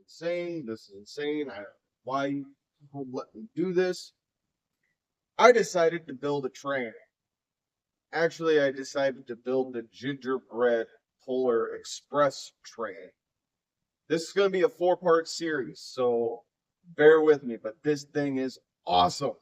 insane. This is insane. I don't know why you would let me do this. I decided to build a train. Actually, I decided to build the gingerbread Polar Express train. This is going to be a four-part series, so bear with me, but this thing is awesome.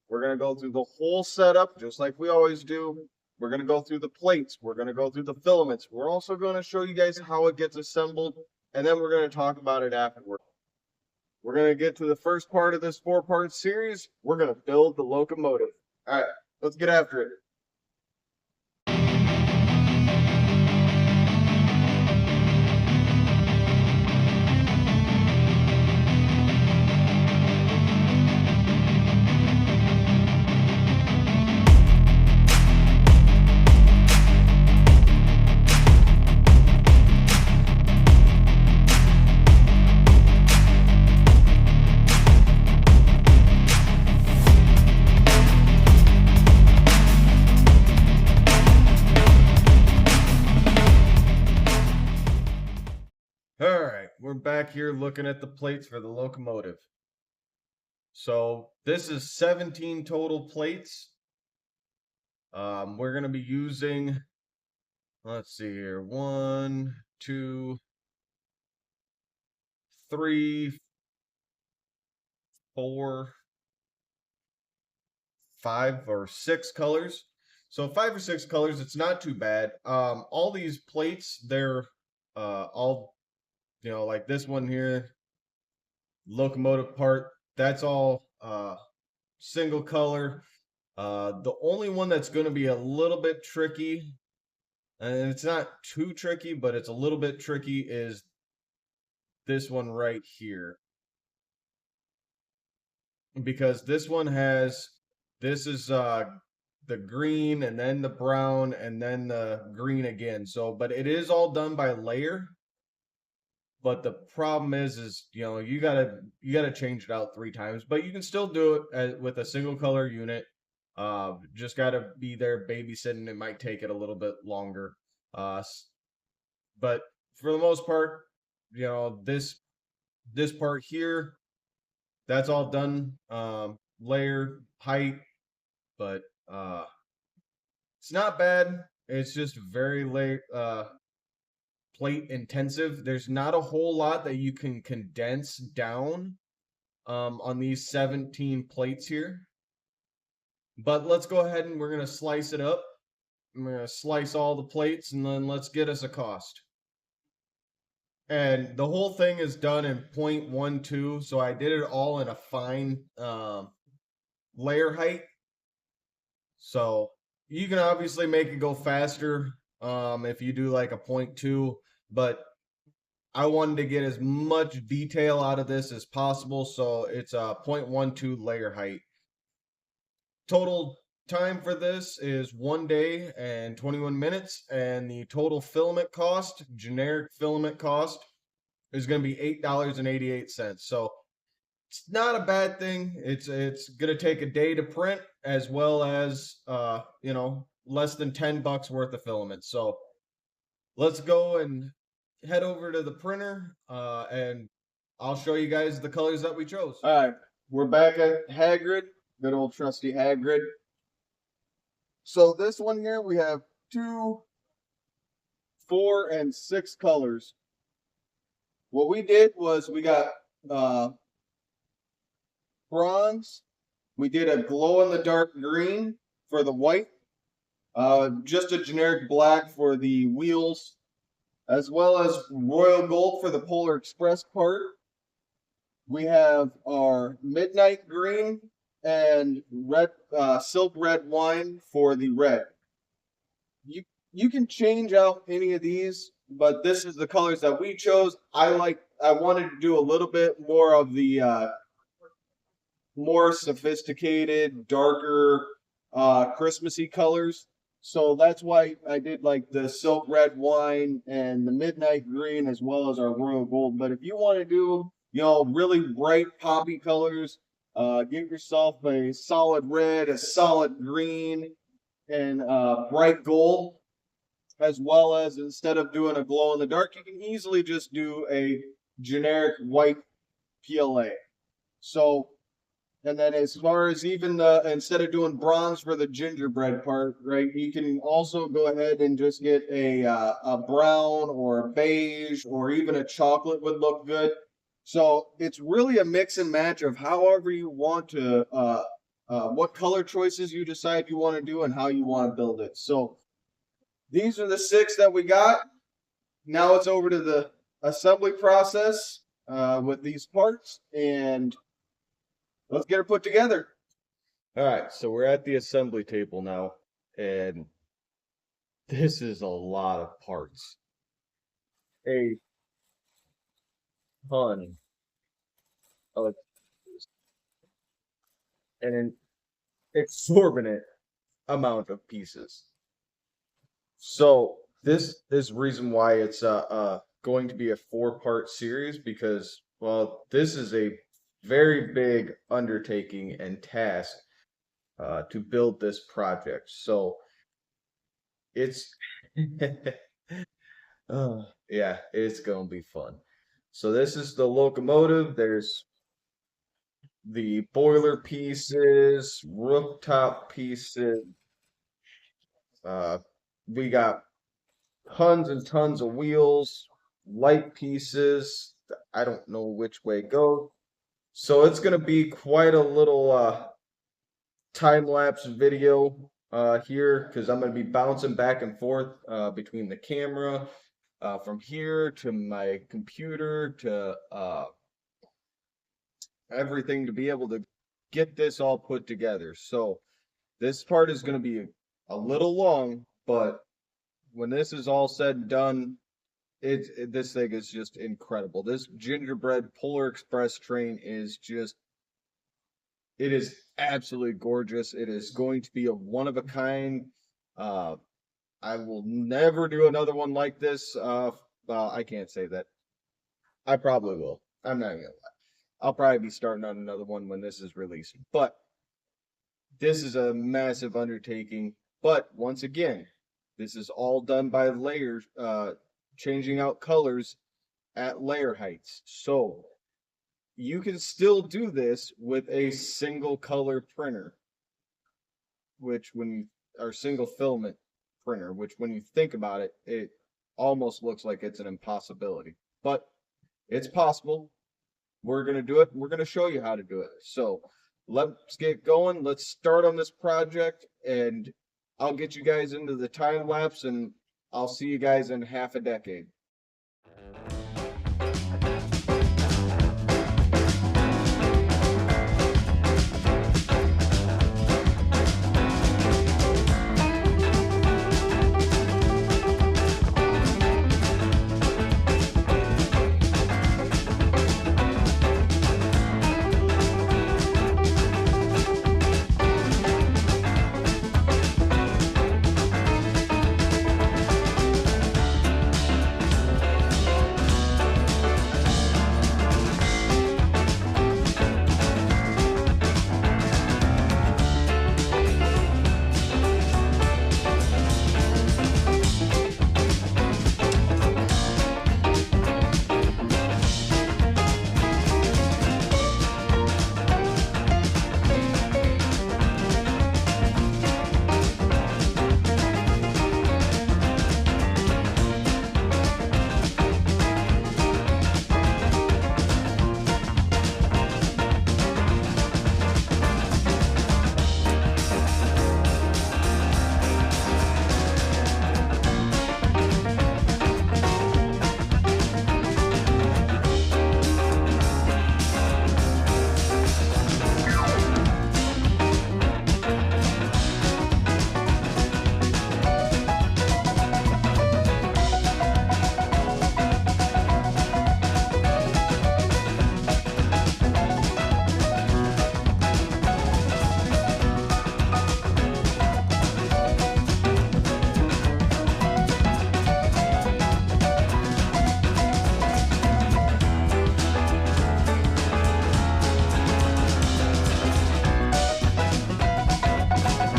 We're going to go through the whole setup, just like we always do. We're going to go through the plates. We're going to go through the filaments. We're also going to show you guys how it gets assembled, and then we're going to talk about it afterward. We're going to get to the first part of this four-part series. We're going to build the locomotive. All right, let's get after it. All right, we're back here looking at the plates for the locomotive. So this is 17 total plates. We're going to be using, let's see here, 1, 2, 3, 4, 5 or 6 colors. So 5 or 6 colors, it's not too bad. All these plates, they're all, like this one here, locomotive part, that's all single color. The only one that's going to be a little bit tricky, and it's not too tricky, but it's a little bit tricky, is this one right here. Because this one has, this is the green and then the brown and then the green again. So, but it is all done by layer. But the problem is you gotta change it out 3 times. But you can still do it with a single color unit. Just gotta be there babysitting. It might take it a little bit longer. But for the most part, this part here, that's all done. Layer, height, but it's not bad. It's just very plate intensive. There's not a whole lot that you can condense down on these 17 plates here. But let's go ahead and we're going to slice it up. I'm going to slice all the plates and then let's get us a cost. And the whole thing is done in 0.12, so I did it all in a fine layer height. So you can obviously make it go faster if you do like a 0.2, but I wanted to get as much detail out of this as possible, so it's a 0.12 layer height. Total time for this is 1 day and 21 minutes, and the total filament cost, generic filament cost, is going to be $8.88. So it's not a bad thing. It's going to take a day to print, as well as less than $10 worth of filament. So let's go and head over to the printer, and I'll show you guys the colors that we chose. All right, we're back at Hagrid, good old trusty Hagrid. So this one here, we have 2, 4, and 6 colors. What we did was we got bronze. We did a glow-in-the-dark green for the white. Just a generic black for the wheels, as well as royal gold for the Polar Express part. We have our midnight green and red, silk red wine for the red. You can change out any of these, but this is the colors that we chose. I wanted to do a little bit more of the more sophisticated, darker, Christmassy colors. So that's why I did like the silk red wine and the midnight green, as well as our royal gold. But if you want to do, really bright poppy colors, get yourself a solid red, a solid green, and bright gold, as well as instead of doing a glow in the dark, you can easily just do a generic white PLA. So, and then as far as even the, instead of doing bronze for the gingerbread part, right, you can also go ahead and just get a brown or a beige or even a chocolate would look good. So it's really a mix and match of however you want to, what color choices you decide you want to do and how you want to build it. So these are the 6 that we got. Now it's over to the assembly process with these parts, and let's get her put together. All right, so we're at the assembly table now, and this is a lot of parts. A ton of an exorbitant amount of pieces. So this is reason why it's going to be a 4-part series because, well, this is a very big undertaking and task to build this project. So it's yeah, it's gonna be fun. So this is the locomotive. There's the boiler pieces, rooftop pieces. We got tons and tons of wheels, light pieces. I don't know which way go. So it's gonna be quite a little time lapse video here because I'm going to be bouncing back and forth between the camera from here to my computer to everything to be able to get this all put together. So this part is going to be a little long, but when this is all said and done, this thing is just incredible. This gingerbread Polar Express train is just it is absolutely gorgeous. It is going to be a one of a kind. Uh, I will never do another one like this. Well, I can't say that. I probably will. I'm not gonna lie. I'll probably be starting on another one when this is released. But this is a massive undertaking. But once again, this is all done by layers, changing out colors at layer heights. So you can still do this with a single color printer, which when you, or single filament printer, which when you think about it, it almost looks like it's an impossibility. But it's possible. We're going to do it. We're going to show you how to do it. So let's get going. Let's start on this project, and I'll get you guys into the time lapse, and I'll see you guys in half a decade.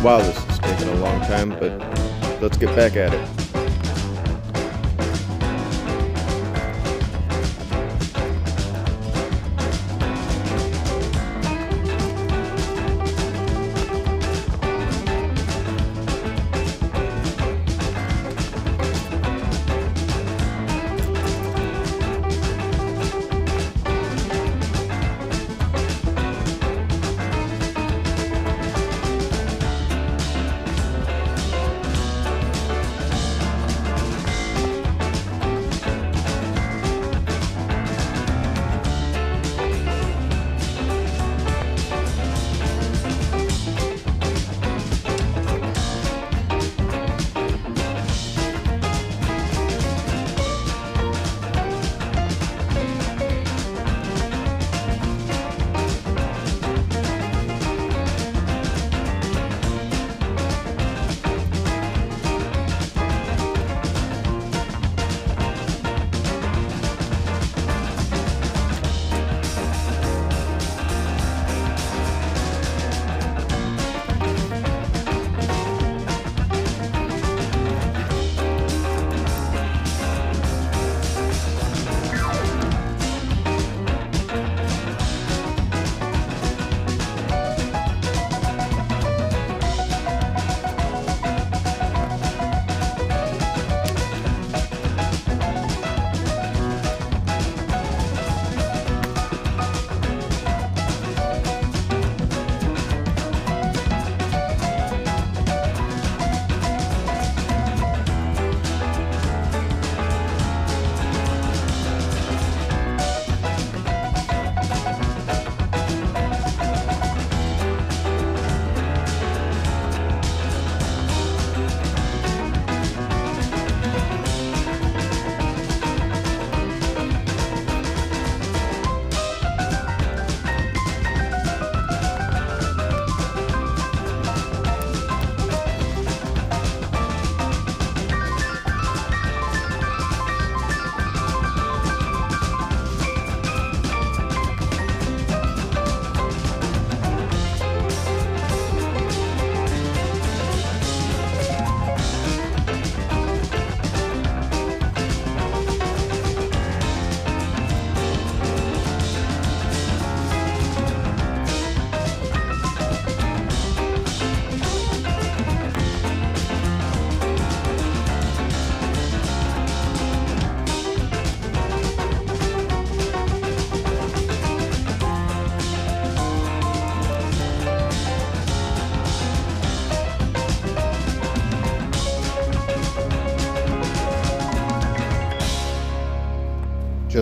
Wow, this is taking a long time, but let's get back at it.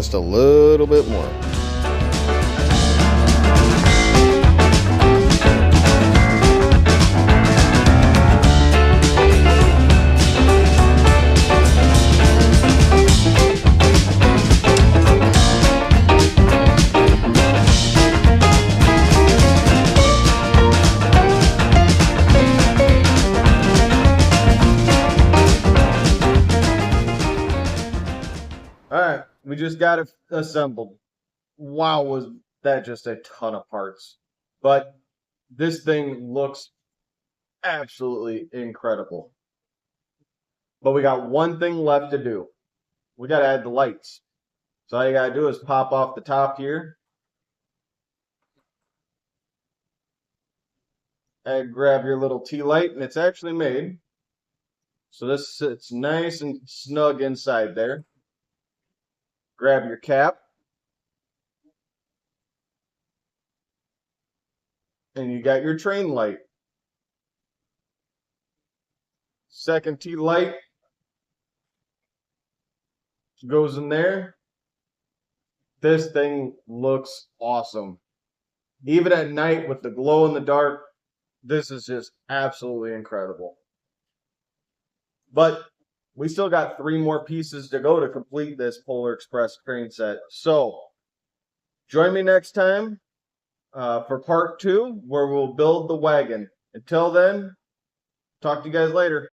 just a little bit more. All right, we just got it assembled. Wow, was that just a ton of parts. But this thing looks absolutely incredible. But we got one thing left to do. We got to add the lights. So all you got to do is pop off the top here. And grab your little tea light, and it's actually made. So this sits nice and snug inside there. Grab your cap. And you got your train light. Second tea light goes in there. This thing looks awesome. Even at night with the glow in the dark, this is just absolutely incredible. But we still got 3 more pieces to go to complete this Polar Express train set. So join me next time for part 2, where we'll build the wagon. Until then, talk to you guys later.